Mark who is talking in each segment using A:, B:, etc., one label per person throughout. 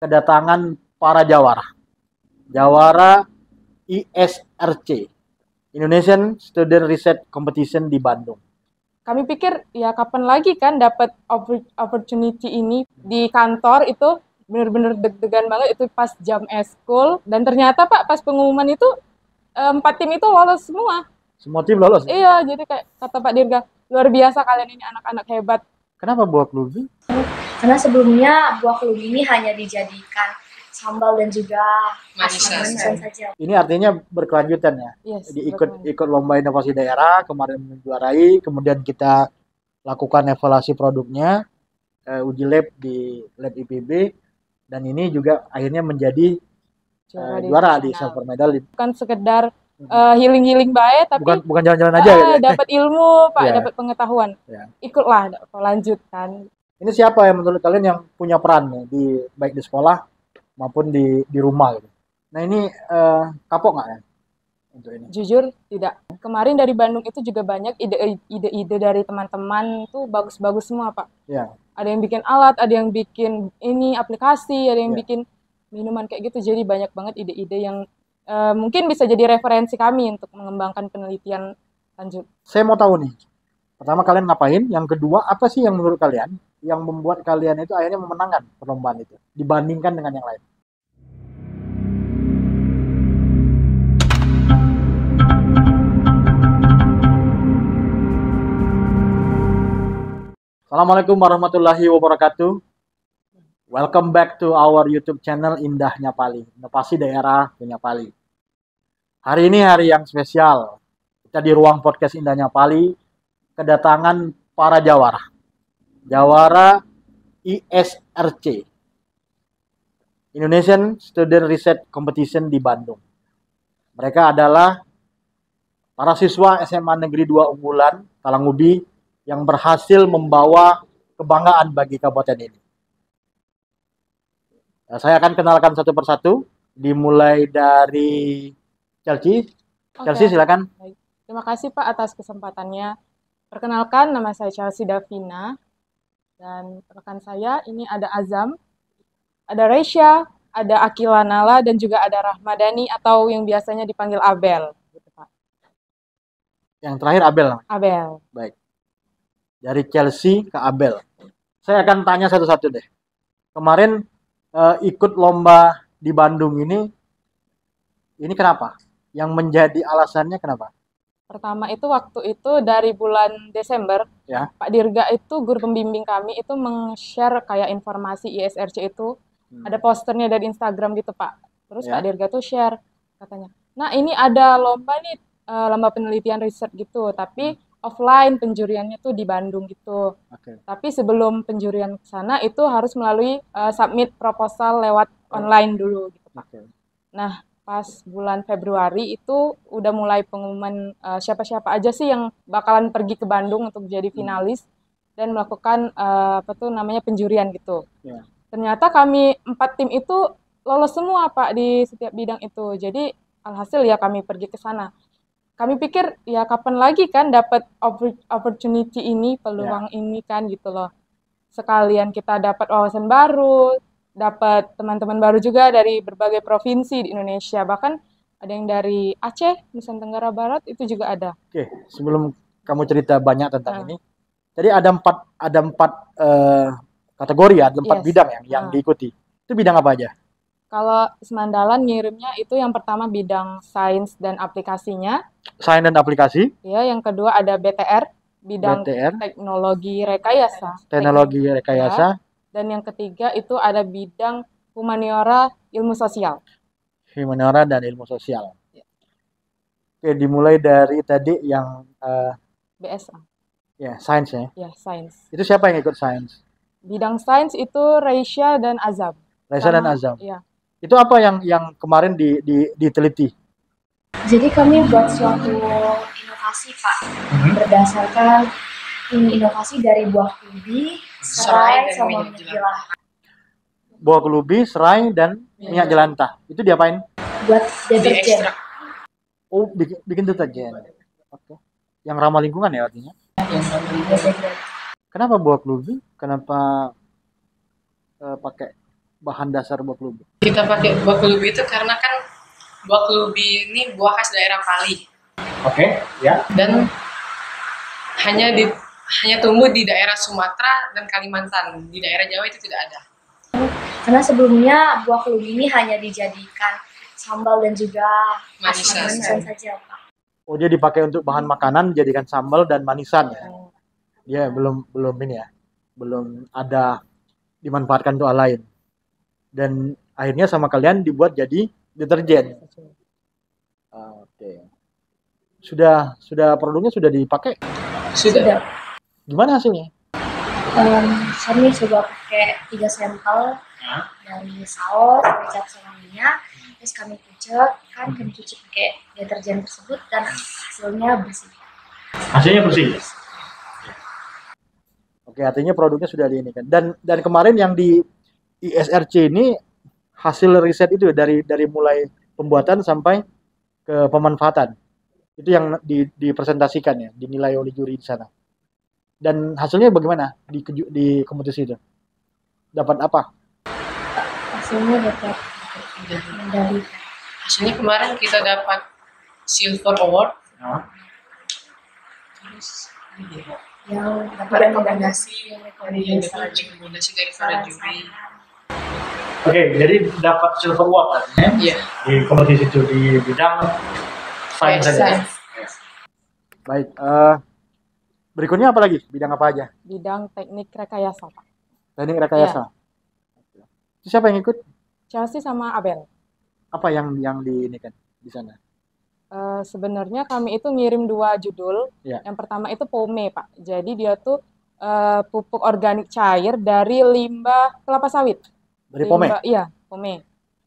A: kedatangan para jawara ISRC, Indonesian Student Research Competition di Bandung.
B: Kami pikir ya kapan lagi kan dapat opportunity ini di kantor. Itu benar-benar deg-degan banget itu pas jam eskul, dan ternyata Pak pas pengumuman itu 4 tim itu lolos semua.
A: Semua tim lolos?
B: Iya, jadi kayak kata Pak Dirga, luar biasa kalian ini anak-anak hebat.
A: Kenapa buah kelubi?
C: Karena sebelumnya buah kelubi ini hanya dijadikan sambal dan juga manisan saja.
A: Ini artinya berkelanjutan ya.
B: Yes,
A: ikut lomba inovasi daerah, kemarin menjuarai, kemudian kita lakukan evaluasi produknya, uji lab di lab IPB, dan ini juga akhirnya menjadi juara di silver medal.
B: Bukan sekedar healing baik, tapi
A: bukan jalan-jalan aja ya.
B: Dapat ilmu Pak,
A: Yeah.
B: dapat pengetahuan.
A: Yeah.
B: Ikutlah lanjutkan.
A: Ini siapa yang menurut kalian yang punya peran nih, baik di sekolah maupun di rumah gitu. Nah ini kapok nggak ya untuk ini?
B: Jujur tidak. Kemarin dari Bandung itu juga banyak ide-ide dari teman-teman tuh bagus-bagus semua Pak.
A: Ya.
B: Ada yang bikin alat, ada yang bikin ini aplikasi, ada yang bikin minuman kayak gitu. Jadi banyak banget ide-ide yang mungkin bisa jadi referensi kami untuk mengembangkan penelitian lanjut.
A: Saya mau tahu nih, pertama kalian ngapain? Yang kedua, apa sih yang menurut kalian yang membuat kalian itu akhirnya memenangkan perlombaan itu dibandingkan dengan yang lain? Assalamualaikum warahmatullahi wabarakatuh. Welcome back to our YouTube channel Indahnya Pali, Inovasi Daerah Punya Pali. Hari ini hari yang spesial. Kita di ruang podcast Indahnya Pali kedatangan para jawara ISRC, Indonesian Student Research Competition di Bandung. Mereka adalah para siswa SMA Negeri 2 unggulan Talangubi yang berhasil membawa kebanggaan bagi kabupaten ini. Saya akan kenalkan satu persatu, dimulai dari Chelsea. Okay. Chelsea, silakan.
B: Baik. Terima kasih Pak atas kesempatannya. Perkenalkan, nama saya Chelsea Davina, dan rekan saya ini ada Azam, ada Reisha, ada Akila Nala, dan juga ada Rahmadani atau yang biasanya dipanggil Abel. Gitu, Pak.
A: Yang terakhir Abel.
B: Abel.
A: Baik. Dari Chelsea ke Abel. Saya akan tanya satu-satu deh. Kemarin ikut lomba di Bandung ini kenapa? Yang menjadi alasannya kenapa?
B: Pertama itu waktu itu dari bulan Desember,
A: ya.
B: Pak Dirga itu guru pembimbing kami itu meng-share kayak informasi ISRC itu, ada posternya dari Instagram gitu Pak. Terus Pak Dirga tuh share katanya, nah ini ada lomba nih, lomba penelitian riset gitu, tapi offline penjuriannya tuh di Bandung gitu.
A: Okay.
B: Tapi sebelum penjurian ke sana itu harus melalui submit proposal lewat online dulu gitu Pak.
A: Okay.
B: Nah, pas bulan Februari itu udah mulai pengumuman siapa-siapa aja sih yang bakalan pergi ke Bandung untuk jadi finalis dan melakukan penjurian gitu.
A: Yeah.
B: Ternyata kami 4 tim itu lolos semua Pak di setiap bidang itu. Jadi alhasil ya kami pergi ke sana. Kami pikir ya kapan lagi kan dapat opportunity ini, peluang ini kan gitu loh. Sekalian kita dapat wawasan baru, dapat teman-teman baru juga dari berbagai provinsi di Indonesia. Bahkan ada yang dari Aceh, Nusa Tenggara Barat itu juga ada.
A: Oke, sebelum kamu cerita banyak tentang ini, jadi ada empat kategori ya, ada 4 bidang yang diikuti. Itu bidang apa aja?
B: Kalau Semandalan ngirimnya itu yang pertama bidang sains dan aplikasinya.
A: Sains dan aplikasi.
B: Ya, yang kedua ada BTR, bidang teknologi rekayasa.
A: Teknologi rekayasa.
B: Ya. Dan yang ketiga itu ada bidang humaniora ilmu sosial.
A: Humaniora dan ilmu sosial. Ya. Oke, dimulai dari tadi yang
B: BSA.
A: Ya, sains ya.
B: Ya, sains.
A: Itu siapa yang ikut sains?
B: Bidang sains itu Reisha dan Azam.
A: Reisha dan Azam.
B: Ya.
A: Itu apa yang kemarin diteliti?
C: Jadi kami buat suatu inovasi Pak, berdasarkan inovasi dari buah kelubi, serai, sama minyak jelantah.
A: Buah kelubi, serai, dan minyak jelantah. Itu diapain?
C: Buat deterjen.
A: Oh, bikin deterjen. Oke. Yang ramah lingkungan ya artinya?
C: Yes.
A: Kenapa buah kelubi? Kenapa pakai bahan dasar buah kelubi?
D: Kita pakai buah kelubi itu karena kan buah kelubi ini buah khas daerah Pali.
A: Oke, ya.
D: Dan hanya tumbuh di daerah Sumatera dan Kalimantan. Di daerah Jawa itu tidak ada.
C: Karena sebelumnya buah kelubi ini hanya dijadikan sambal dan juga
D: Manisan.
C: manisan saja, Pak.
A: Oh, dia dipakai untuk bahan makanan, jadikan sambal dan manisan ya. Dia belum ini ya. Belum ada dimanfaatkan untuk hal lain. Dan akhirnya sama kalian dibuat jadi deterjen. Oke. Sudah produknya sudah dipakai?
D: Sudah.
A: Gimana hasilnya?
C: Kami coba pakai 3 sampel dari saus, kecap sama minyak, terus kami kucek, kami cuci pakai deterjen tersebut dan hasilnya bersih.
A: Hasilnya bersih. Oke, artinya produknya sudah di ini kan. Dan kemarin yang di ISRC ini hasil riset itu ya, dari mulai pembuatan sampai ke pemanfaatan. Itu yang dipresentasikan ya, dinilai oleh juri di sana. Dan hasilnya bagaimana di kompetisi itu? Dapat apa?
C: Hasilnya dapat medali.
D: Hasilnya kemarin kita dapat Silver Award. Terus
C: Yang dapat rekomendasi
D: rekomendasi dari para juri.
A: Oke, jadi dapat silver award artinya
D: Iya.
A: di kompetisi itu di bidang sains saja.
D: Sains.
A: Baik, berikutnya apa lagi? Bidang apa aja?
B: Bidang teknik rekayasa, Pak.
A: Teknik rekayasa. Itu siapa yang ikut?
B: Chelsea sama Abel.
A: Apa yang di ini kan di sana?
B: Sebenarnya kami itu ngirim 2 judul.
A: Ya.
B: Yang pertama itu pome, Pak. Jadi dia tuh pupuk organik cair dari limbah kelapa sawit.
A: Dari pome.
B: Iya, pome.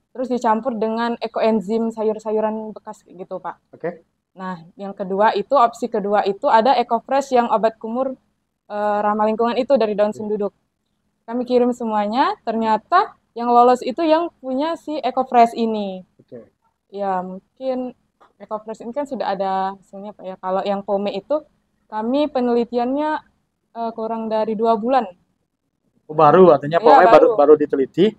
B: Terus dicampur dengan ekoenzim sayur-sayuran bekas gitu, Pak.
A: Oke.
B: Nah, yang kedua itu opsi kedua itu ada EcoFresh yang obat kumur ramah lingkungan itu dari daun senduduk. Kami kirim semuanya, ternyata yang lolos itu yang punya si EcoFresh ini.
A: Oke.
B: Ya, mungkin EcoFresh ini kan sudah ada hasilnya, Pak ya. Kalau yang pome itu kami penelitiannya kurang dari 2 bulan.
A: Oh, baru artinya
B: Iya,
A: pokoknya
B: baru.
A: baru diteliti.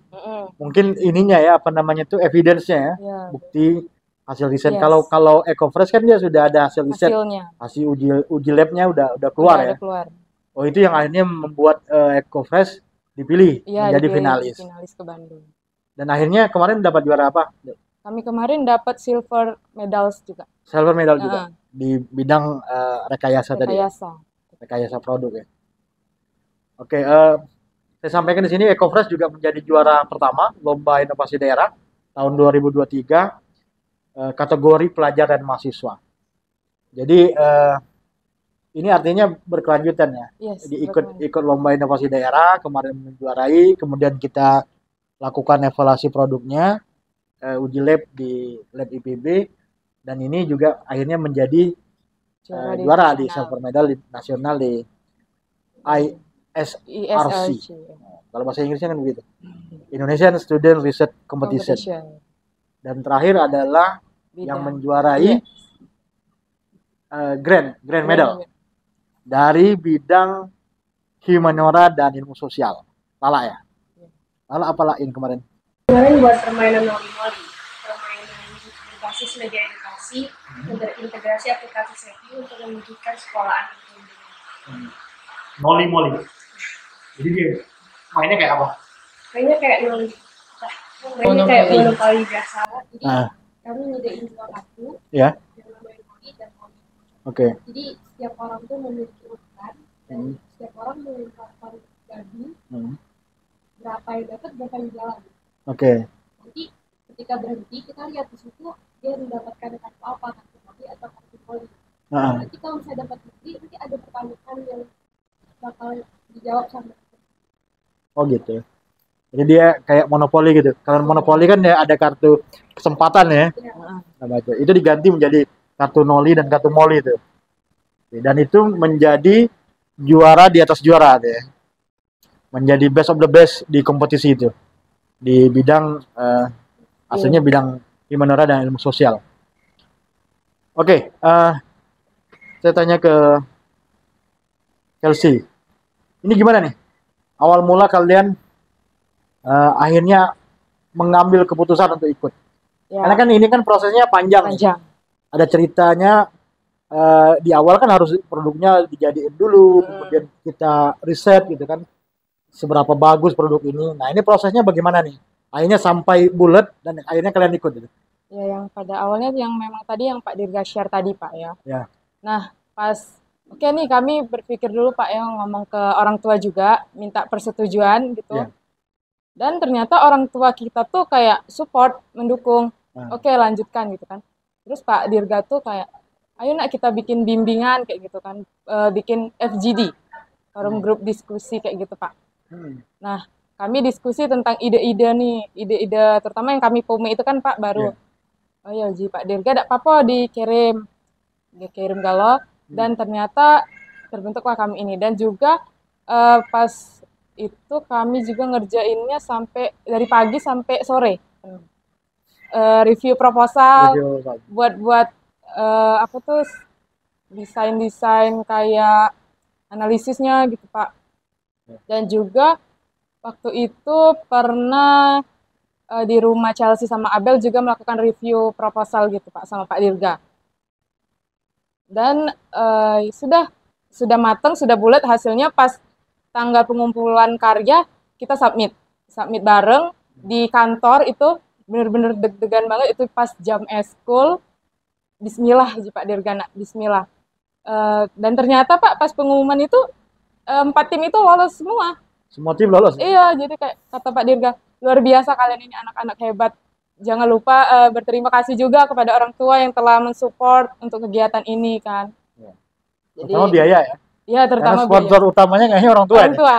A: Mungkin ininya ya apa namanya itu evidence-nya ya,
B: Ya,
A: bukti hasil riset.
B: Yes.
A: Kalau EcoFresh kan dia sudah ada hasil riset,
B: hasilnya
A: hasil uji labnya udah keluar ya.
B: udah keluar.
A: Oh, itu yang akhirnya membuat EcoFresh dipilih
B: Iya,
A: menjadi
B: dipilih
A: finalis.
B: finalis ke Bandung.
A: Dan akhirnya kemarin dapat juara apa?
B: Kami kemarin dapat silver medals juga.
A: Silver medal juga di bidang rekayasa tadi. Ya?
B: Rekayasa.
A: Rekayasa produk ya. Oke, saya sampaikan di sini EcoFresh juga menjadi juara pertama Lomba Inovasi Daerah tahun 2023 kategori pelajar dan mahasiswa. Jadi ini artinya berkelanjutan ya.
B: Yes,
A: Jadi
B: betul.
A: ikut Lomba Inovasi Daerah, kemarin menjuarai, kemudian kita lakukan evaluasi produknya, uji lab di lab IPB, dan ini juga akhirnya menjadi juara di silver medal nasional di ISRC. Kalau bahasa Inggrisnya kan begitu. Indonesian Student Research Competition. Dan terakhir adalah yang menjuarai grand medal dari bidang humaniora dan ilmu sosial. Lala ya. Lala apa lain kemarin?
C: Kemarin buat permainan noli-noli, permainan berbasis media edukasi yang terintegrasi aplikasi SETI untuk mewujudkan sekolahan berkelanjutan.
A: Noli-moli. Jadi dia mainnya kayak apa?
C: Kayaknya kayak noli. Mainnya kayak monopoli biasa. Jadi kami nyediain 2 kartu.
A: Ya.
C: Yang namanya noli dan moli.
A: Oke.
C: Jadi setiap orang tuh memiliki urutan dan setiap orang melemparkan gadu. Berapa yang dapat, berapa yang jalan.
A: Oke.
C: Jadi ketika berhenti kita lihat di situ dia mendapatkan kartu apa, kartu moli atau kartu poli. Nanti kalau misalnya dapat bukti, nanti ada pertanyaan yang bakal dijawab sama.
A: Oh gitu. Jadi dia kayak monopoli gitu. Kalau monopoli kan ya ada kartu kesempatan ya. Nah, itu diganti menjadi kartu noli dan kartu moli itu. Dan itu menjadi juara di atas juara ya. Menjadi best of the best di kompetisi itu. Di bidang aslinya bidang humaniora dan ilmu sosial. Oke, saya tanya ke Chelsea. Ini gimana nih? Awal mula kalian akhirnya mengambil keputusan untuk ikut?
B: Ya,
A: Karena kan ini kan prosesnya panjang.
B: panjang.
A: Ada ceritanya, di awal kan harus produknya dijadiin dulu, kemudian kita riset gitu kan, seberapa bagus produk ini. Nah ini prosesnya bagaimana nih? Akhirnya sampai bulat dan akhirnya kalian ikut gitu.
B: Ya, yang pada awalnya yang memang tadi yang Pak Dirga share tadi Pak ya.
A: Ya.
B: Nah, oke nih kami berpikir dulu Pak ya ngomong ke orang tua juga, minta persetujuan gitu.
A: Ya.
B: Dan ternyata orang tua kita tuh kayak support, mendukung.
A: Nah.
B: Oke, lanjutkan gitu kan. Terus Pak Dirga tuh kayak, ayo nak kita bikin bimbingan kayak gitu kan, bikin FGD, forum grup diskusi kayak gitu Pak. Nah, kami diskusi tentang ide-ide nih, ide-ide terutama yang kami pume itu kan Pak baru. Oh ya, Ji Pak Dirga tidak apa-apa dikirim galau dan ternyata terbentuklah kami ini dan juga pas itu kami juga ngerjainnya sampai dari pagi sampai sore. Review proposal, buat apa tuh desain kayak analisisnya gitu Pak. Dan juga waktu itu pernah di rumah Chelsea sama Abel juga melakukan review proposal gitu Pak sama Pak Dirga. Dan sudah matang, sudah bulat hasilnya pas tanggal pengumpulan karya kita submit bareng di kantor itu bener-bener deg-degan banget itu pas jam eskul. Bismillah Pak Dirga, Bismillah. Dan ternyata Pak pas pengumuman itu 4 tim itu lolos semua.
A: Semua tim lolos?
B: Iya, jadi kayak kata Pak Dirga, luar biasa kalian ini anak-anak hebat. Jangan lupa berterima kasih juga kepada orang tua yang telah mensupport untuk kegiatan ini kan.
A: Ya.
B: Jadi,
A: terutama biaya ya?
B: Iya, terutama
A: karena sponsor
B: biaya.
A: Utamanya kayaknya orang tua.
B: Orang tua,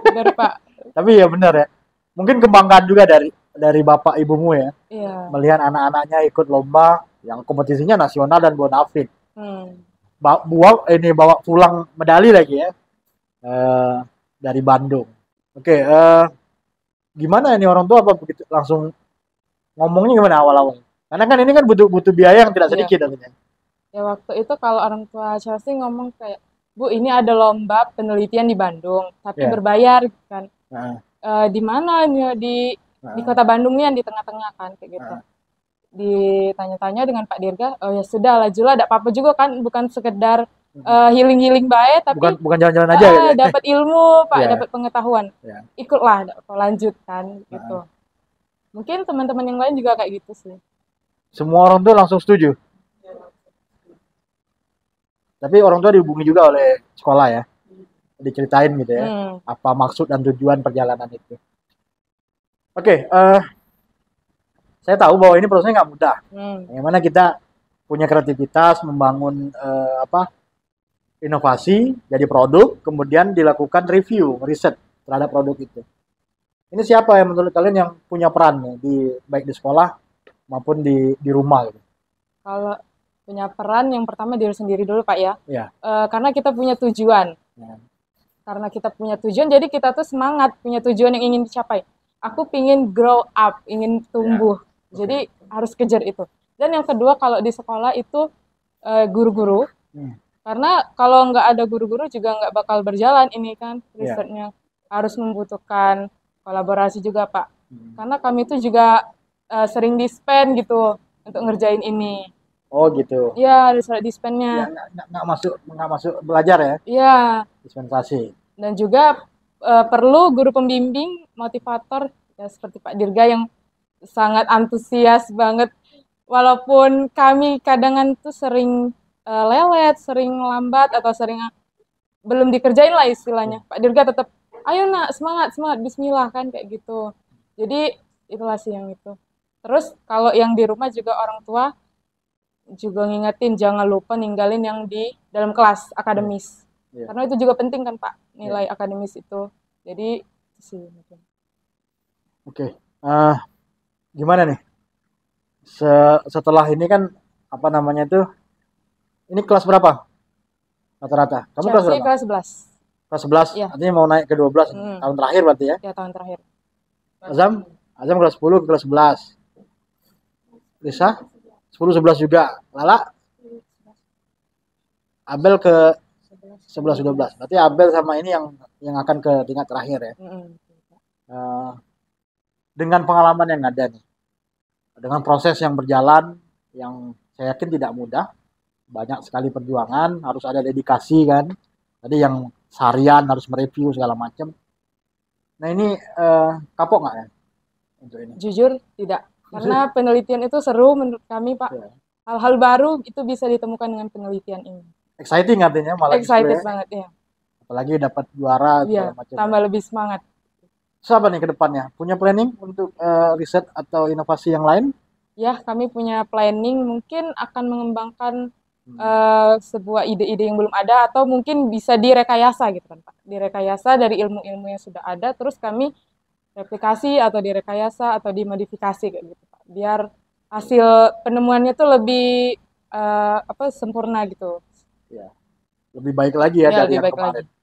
B: benar Pak.
A: Tapi ya benar ya. Mungkin kebanggaan juga dari bapak ibumu ya.
B: Iya.
A: Melihat anak-anaknya ikut lomba yang kompetisinya nasional dan bonafit. Bawa pulang medali lagi ya. Dari Bandung. Oke, gimana ini orang tua apa begitu langsung ngomongnya gimana awal-awal? Karena kan ini kan butuh biaya yang tidak sedikit artinya.
B: Ya waktu itu kalau orang tua Chelsea ngomong kayak, Bu ini ada lomba penelitian di Bandung, tapi berbayar kan. Di mana di kota Bandung nih yang di tengah-tengah kan kayak gitu. Ditanya-tanya dengan Pak Dirga, oh ya sudah lajulah, tidak apa-apa juga kan, bukan sekedar healing baik, tapi
A: bukan jalan-jalan aja gitu.
B: Dapat ilmu Pak, dapat pengetahuan, ikutlah lanjut kan gitu. Mungkin teman-teman yang lain juga kayak gitu sih.
A: Semua orang tua langsung setuju. Tapi orang tua dihubungi juga oleh sekolah ya, diceritain gitu ya, apa maksud dan tujuan perjalanan itu. Oke, saya tahu bahwa ini prosesnya nggak mudah. Bagaimana kita punya kreativitas, membangun inovasi, jadi produk, kemudian dilakukan review, riset terhadap produk itu. Ini siapa yang menurut kalian yang punya peran nih, baik di sekolah maupun di rumah gitu?
B: Kalau punya peran yang pertama diri sendiri dulu Pak ya.
A: Ya.
B: Karena kita punya tujuan. Karena kita punya tujuan, jadi kita tuh semangat punya tujuan yang ingin dicapai. Aku pingin grow up, ingin tumbuh. Jadi harus kejar itu. Dan yang kedua kalau di sekolah itu guru-guru. Karena kalau nggak ada guru-guru juga nggak bakal berjalan ini kan risetnya. Harus membutuhkan kolaborasi juga Pak. Karena kami itu juga sering dispen gitu untuk ngerjain ini.
A: Oh gitu.
B: Iya, ada surat dispennya.
A: Nggak masuk belajar ya?
B: Iya.
A: Dispensasi.
B: Dan juga perlu guru pembimbing, motivator ya seperti Pak Dirga yang sangat antusias banget. Walaupun kami kadang tuh sering lelet, sering lambat atau sering belum dikerjain lah istilahnya. Pak Dirga tetap, ayo nak semangat, Bismillah kan kayak gitu. Jadi itulah sih yang itu. Terus kalau yang di rumah juga orang tua juga ngingetin jangan lupa ninggalin yang di dalam kelas akademis. Karena itu juga penting kan Pak, nilai akademis itu. Jadi itu sih mungkin.
A: Oke. Gimana nih? Setelah ini kan apa namanya itu? Ini kelas berapa? Rata-rata. Kamu kelas berapa?
B: Kelas 11.
A: Kelas 11. Ya. Artinya mau naik ke 12 tahun terakhir berarti ya?
B: Ya, tahun terakhir.
A: Azam kelas 10 ke kelas 11. Lisa 10 11 juga. Lala Abel ke 11 12. Berarti Abel sama ini yang akan ke tingkat terakhir ya. dengan pengalaman yang ada nih, dengan proses yang berjalan, yang saya yakin tidak mudah, banyak sekali perjuangan, harus ada dedikasi kan, tadi yang seharian harus mereview segala macam. Nah ini kapok nggak ya untuk ini?
B: Jujur tidak, karena penelitian itu seru menurut kami Pak.
A: Ya.
B: Hal-hal baru itu bisa ditemukan dengan penelitian ini.
A: Exciting artinya malah
B: Excited
A: justru ya.
B: banget ya.
A: Apalagi dapat juara
B: Iya,
A: segala macam.
B: tambah lebih semangat.
A: Terus apa nih ke depannya? Punya planning untuk riset atau inovasi yang lain?
B: Ya, kami punya planning mungkin akan mengembangkan sebuah ide-ide yang belum ada atau mungkin bisa direkayasa gitu kan Pak. Direkayasa dari ilmu-ilmu yang sudah ada, terus kami replikasi atau direkayasa atau dimodifikasi kayak gitu Pak. Biar hasil penemuannya tuh lebih sempurna gitu.
A: Ya. Lebih baik lagi ya, dari
B: lebih
A: yang
B: baik
A: kemarin.
B: lagi.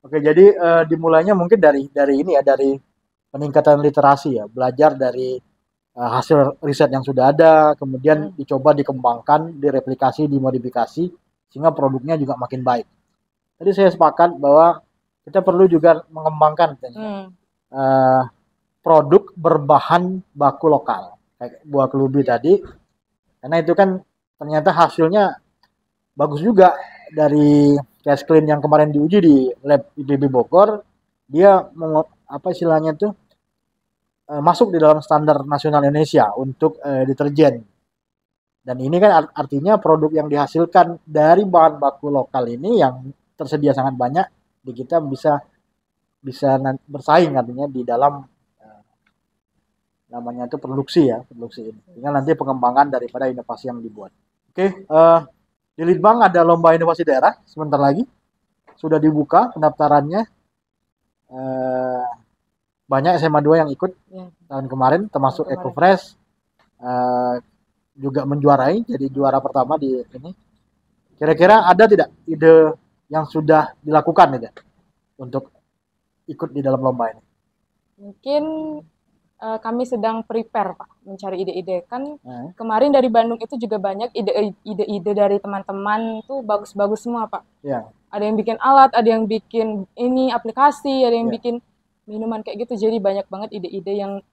A: Oke, jadi dimulainya mungkin dari ini ya, dari peningkatan literasi ya, belajar dari hasil riset yang sudah ada, kemudian dicoba dikembangkan, direplikasi, dimodifikasi, sehingga produknya juga makin baik. Tadi saya sepakat bahwa kita perlu juga mengembangkan produk berbahan baku lokal, kayak buah kelubi tadi, karena itu kan ternyata hasilnya bagus juga. Dari Cash Clean yang kemarin diuji di lab IPB Bogor, dia apa istilahnya tuh, masuk di dalam standar nasional Indonesia untuk deterjen. Dan ini kan artinya produk yang dihasilkan dari bahan baku lokal ini yang tersedia sangat banyak, di kita bisa bersaing artinya di dalam namanya itu produksi ini. Tinggal nanti pengembangan daripada inovasi yang dibuat. Oke, di Litbang ada lomba inovasi daerah sebentar lagi, sudah dibuka pendaftarannya. Banyak SMA 2 yang ikut tahun kemarin, termasuk EcoFresh juga menjuarai, jadi juara pertama di ini. Kira-kira ada tidak ide yang sudah dilakukan gitu untuk ikut di dalam lomba ini?
B: Mungkin kami sedang prepare Pak, mencari ide-ide. Kan kemarin dari Bandung itu juga banyak ide-ide dari teman-teman itu bagus-bagus semua Pak.
A: Ya.
B: Ada yang bikin alat, ada yang bikin ini aplikasi, ada yang bikin minuman kayak gitu. Jadi banyak banget ide-ide yang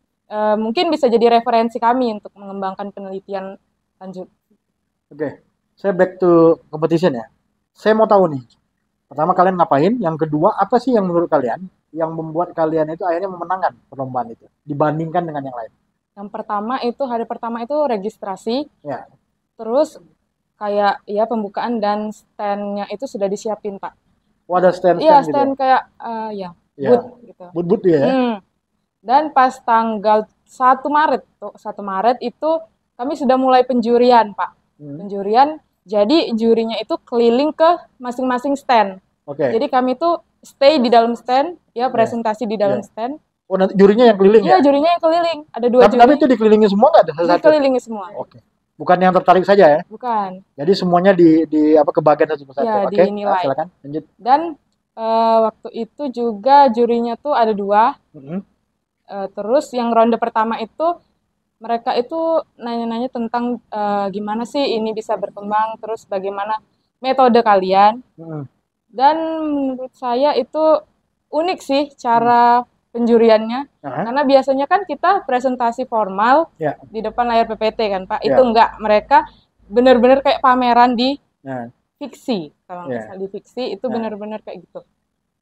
B: mungkin bisa jadi referensi kami untuk mengembangkan penelitian lanjut.
A: Oke, saya back to competition ya. Saya mau tahu nih, pertama kalian ngapain? Yang kedua, apa sih yang menurut kalian yang membuat kalian itu akhirnya memenangkan perlombaan itu dibandingkan dengan yang lain?
B: Yang pertama itu, hari pertama itu registrasi.
A: Ya.
B: Terus kayak ya pembukaan dan stand-nya itu sudah disiapin Pak.
A: Oh, ada stand-stand
B: Iya,
A: gitu
B: stand
A: ya?
B: kayak booth gitu.
A: Booth ya.
B: Dan pas tanggal 1 Maret itu kami sudah mulai penjurian Pak. Penjurian, jadi jurinya itu keliling ke masing-masing stand. Jadi kami tuh stay di dalam stand, ya presentasi di dalam stand.
A: Oh, nanti jurinya yang keliling ya?
B: Iya, jurinya yang keliling. Ada 2 juri.
A: Tapi itu dikelilingi semua nggak ada?
B: Dikelilingi semua.
A: Oke. Bukan yang tertarik saja ya?
B: Bukan.
A: Jadi semuanya di apa, kebagian satu persatu.
B: Ya,
A: Oke,
B: dinilai.
A: silakan lanjut.
B: Dan waktu itu juga jurinya tuh ada 2. Terus yang ronde pertama itu mereka itu nanya-nanya tentang gimana sih ini bisa berkembang, terus bagaimana metode kalian. Dan menurut saya itu unik sih cara penjuriannya. Karena biasanya kan kita presentasi formal di depan layar PPT kan Pak. Itu enggak, mereka benar-benar kayak pameran di fiksi. Kalau nggak salah di fiksi itu benar-benar kayak gitu.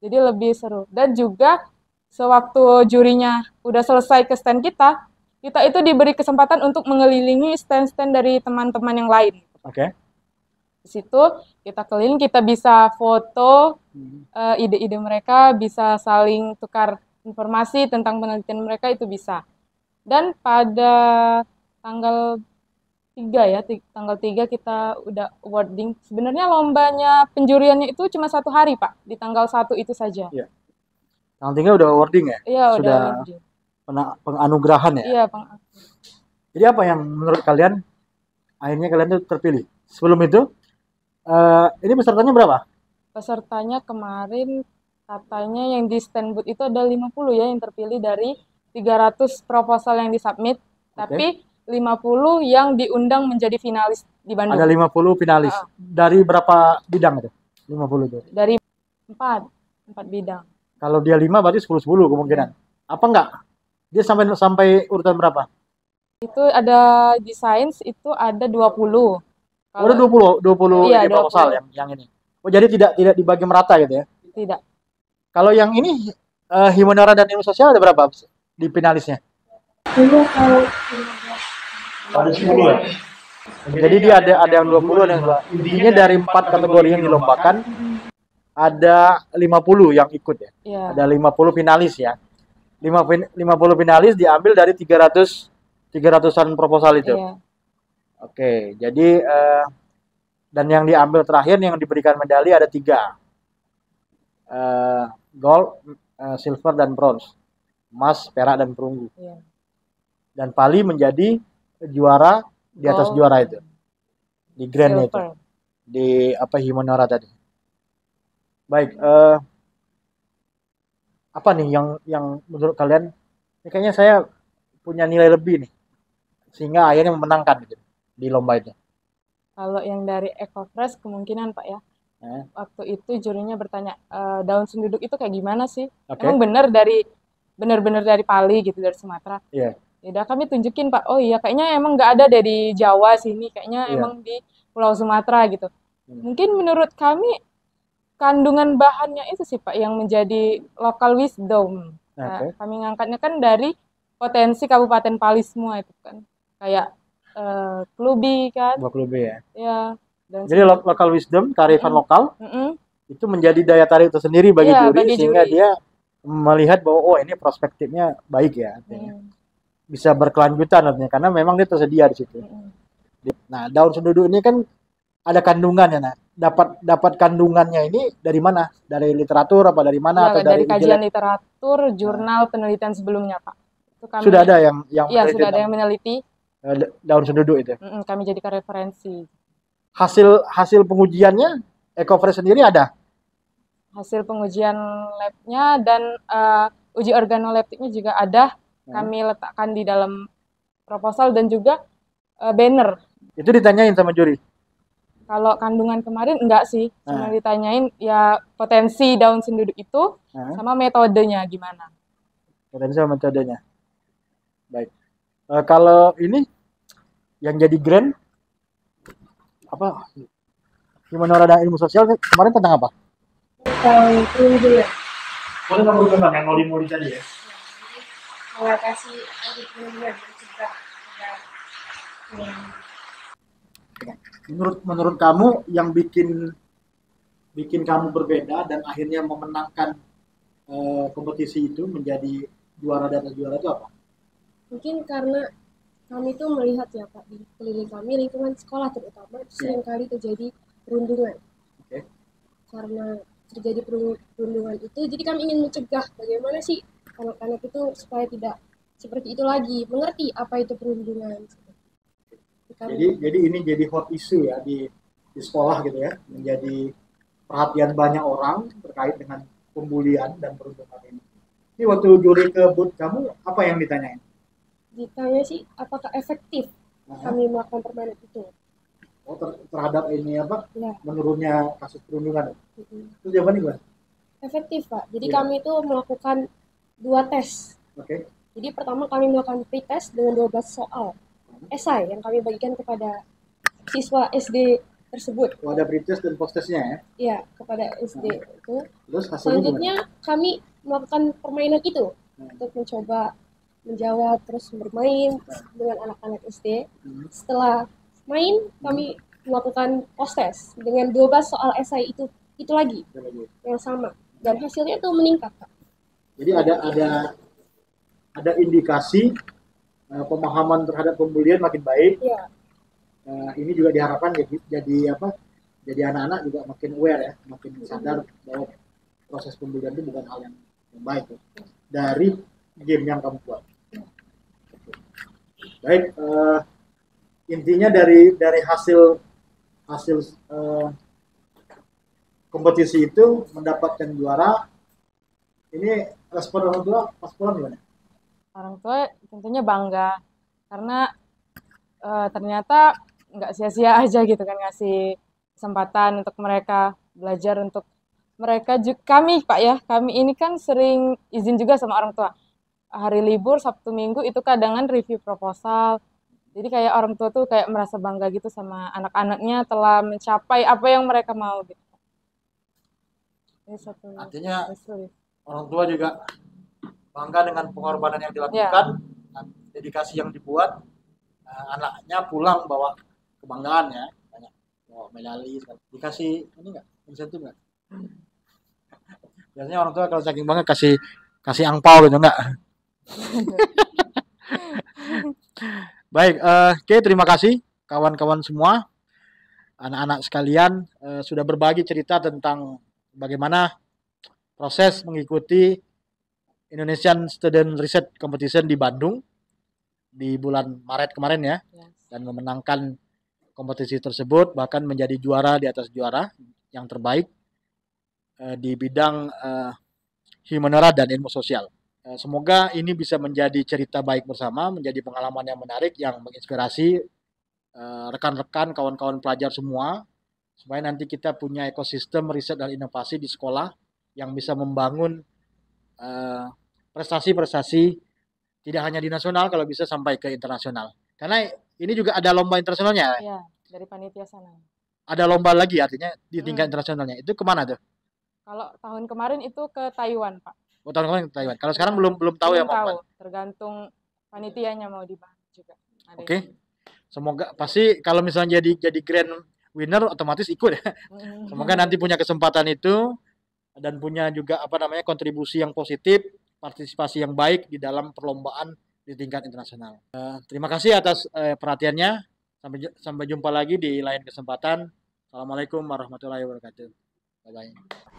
B: Jadi lebih seru. Dan juga sewaktu jurinya udah selesai ke stand kita itu diberi kesempatan untuk mengelilingi stand-stand dari teman-teman yang lain. Di situ kita keliling, kita bisa foto ide-ide mereka, bisa saling tukar informasi tentang penelitian mereka, itu bisa. Dan pada tanggal 3 kita udah awarding. Sebenarnya lombanya penjuriannya itu cuma 1 hari Pak, di tanggal 1 itu saja.
A: Iya. Tanggal 3 udah awarding ya?
B: Iya,
A: sudah
B: udah awarding.
A: Penganugerahan ya?
B: Iya,
A: Jadi apa yang menurut kalian akhirnya kalian tuh terpilih? Sebelum itu, ini pesertanya berapa?
B: Pesertanya kemarin katanya yang di stand booth itu ada 50 ya yang terpilih dari 300 proposal yang disubmit. Tapi 50 yang diundang menjadi finalis di Bandung.
A: Ada 50 finalis. Dari berapa bidang itu? 50 itu?
B: Dari 4 bidang.
A: Kalau dia 5 berarti 10-10 kemungkinan. Apa enggak Dia sampai sampai urutan berapa?
B: Itu ada di sains itu ada 20.
A: Oh, ada 20
B: iya,
A: ini proposal
B: 20.
A: yang ini. Oh, jadi tidak dibagi merata gitu ya.
B: Tidak.
A: Kalau yang ini Himonora dan ilmu sosial ada berapa di finalisnya?
C: Dulu kalau
A: Ada 10 ya. Jadi dia ada yang 20 ada yang 2. Intinya dari 4 kategori yang dilombakan ada 50 yang ikut ya.
B: Iya.
A: Ada 50 finalis ya. 50 finalis diambil dari 300-an proposal itu.
B: Iya.
A: Oke, jadi dan yang diambil terakhir yang diberikan medali ada 3. Gold, silver dan bronze. Emas, perak dan perunggu.
B: Iya.
A: Dan Pali menjadi juara di atas juara itu. Di grand itu. Di Himonora tadi. Baik, apa nih yang menurut kalian ini kayaknya saya punya nilai lebih nih sehingga akhirnya memenangkan gitu, di lomba itu.
B: Kalau yang dari Ecofresh kemungkinan Pak ya. Waktu itu jurinya bertanya daun senduduk itu kayak gimana sih? Emang benar-benar dari Pali gitu, dari Sumatera.
A: Iya.
B: Ya udah kami tunjukin Pak. Oh iya kayaknya emang nggak ada dari Jawa sini, kayaknya emang di Pulau Sumatera gitu. Mungkin menurut kami kandungan bahannya itu sih Pak yang menjadi local wisdom. Nah, kami ngangkatnya kan dari potensi Kabupaten Pali semua itu kan. Kayak Klubi kan.
A: Klubi ya.
B: Ya.
A: Jadi local wisdom, kearifan lokal itu menjadi daya tarik tersendiri bagi juri sehingga dia melihat bahwa oh ini perspektifnya baik ya artinya. Bisa berkelanjutan artinya karena memang dia tersedia di situ. Nah, daun senduduk ini kan ada kandungannya. Nah, dapat kandungannya ini dari mana? Dari literatur apa dari mana? Atau
B: dari kajian literatur, jurnal penelitian sebelumnya Pak. Itu kami,
A: sudah ada yang
B: sudah ada yang meneliti
A: daun senduduk itu.
B: Kami jadikan referensi.
A: Hasil pengujiannya Ecofresh sendiri ada?
B: Hasil pengujian labnya dan uji organoleptiknya juga ada. Kami letakkan di dalam proposal dan juga banner. Itu
A: ditanyain sama juri?
B: Kalau kandungan kemarin enggak sih, cuma ditanyain ya potensi daun senduduk itu sama metodenya gimana.
A: Potensi sama metodenya. Baik. Kalau ini yang jadi grand apa? Himonora dan ilmu sosial kemarin tentang apa?
C: Tentang perundungan.
A: Tentang perundungan yang moli tadi ya.
C: Mengatasi anti perundungan mencegah.
A: Menurut kamu yang bikin kamu berbeda dan akhirnya memenangkan kompetisi itu menjadi juara dan juara itu apa?
C: Mungkin karena kami tuh melihat ya Pak di keliling kami lingkungan sekolah terutama seringkali terjadi perundungan. Karena terjadi perundungan itu, jadi kami ingin mencegah bagaimana sih anak-anak itu supaya tidak seperti itu lagi, mengerti apa itu perundungan.
A: Jadi ini jadi hot issue ya di sekolah gitu ya, menjadi perhatian banyak orang terkait dengan pembulian dan perundungan ini. Ini waktu juri ke booth kamu apa yang ditanyain?
C: Ditanya sih apakah efektif kami melakukan permainan itu.
A: Oh terhadap ini apa? Ya. Menurunnya kasus perundungan. Itu jawabannya gimana?
C: Efektif Pak. Jadi kami itu melakukan 2 tes. Jadi pertama kami melakukan pretest dengan 12 soal esai yang kami bagikan kepada siswa SD tersebut.
A: Oh, ada pretest dan post-testnya ya?
C: Iya, kepada SD itu.
A: Terus
C: selanjutnya kami melakukan permainan itu untuk mencoba menjawab terus bermain dengan anak-anak SD. Setelah main kami melakukan post-test dengan 12 soal esai itu lagi yang sama dan hasilnya itu meningkat Pak.
A: Jadi ada indikasi pemahaman terhadap pembulian makin baik.
C: Ya.
A: Ini juga diharapkan jadi anak-anak juga makin aware ya, makin sadar bahwa proses pembulian itu bukan hal yang baik ya, dari game yang kamu buat. Baik, intinya dari hasil kompetisi itu mendapatkan juara. Ini respon orang tua pas pulang gimana?
B: Orang tua tentunya bangga karena ternyata nggak sia-sia aja gitu kan ngasih kesempatan untuk mereka belajar, untuk mereka juga kami Pak ya, kami ini kan sering izin juga sama orang tua. hari libur Sabtu Minggu itu kadangan review proposal. Jadi kayak orang tua tuh kayak merasa bangga gitu sama anak-anaknya telah mencapai apa yang mereka mau gitu. Ini satu
A: Artinya
B: resolusi.
A: orang tua juga bangga dengan pengorbanan yang dilakukan, dedikasi yang dibuat, anaknya pulang bawa kebanggaan ya, banyak bawa medali, dikasih ini nggak, insentif nggak? Biasanya orang tua kalau saking banget kasih angpau gitu nggak? Baik, oke, terima kasih kawan-kawan semua, anak-anak sekalian, sudah berbagi cerita tentang bagaimana proses mengikuti Indonesian Student Research Competition di Bandung di bulan Maret kemarin ya, dan memenangkan kompetisi tersebut, bahkan menjadi juara di atas juara yang terbaik di bidang Humanera dan ilmu sosial. Semoga ini bisa menjadi cerita baik bersama, menjadi pengalaman yang menarik yang menginspirasi rekan-rekan, kawan-kawan pelajar semua, supaya nanti kita punya ekosistem riset dan inovasi di sekolah yang bisa membangun prestasi-prestasi tidak hanya di nasional, kalau bisa sampai ke internasional. Karena ini juga ada lomba internasionalnya.
B: Iya, dari panitia sana.
A: Ada lomba lagi artinya di tingkat internasionalnya. Itu kemana tuh?
B: Kalau tahun kemarin itu ke Taiwan, Pak.
A: Oh, tahun kemarin ke Taiwan. Kalau sekarang belum tahu ya,
B: Belum tahu,
A: Pak.
B: tergantung panitianya mau dibahas juga.
A: Oke. Semoga pasti kalau misalnya jadi grand winner otomatis ikut ya. Semoga nanti punya kesempatan itu dan punya juga kontribusi yang positif, partisipasi yang baik di dalam perlombaan di tingkat internasional. Terima kasih atas perhatiannya. Sampai jumpa lagi di lain kesempatan. Assalamualaikum warahmatullahi wabarakatuh. Bye bye.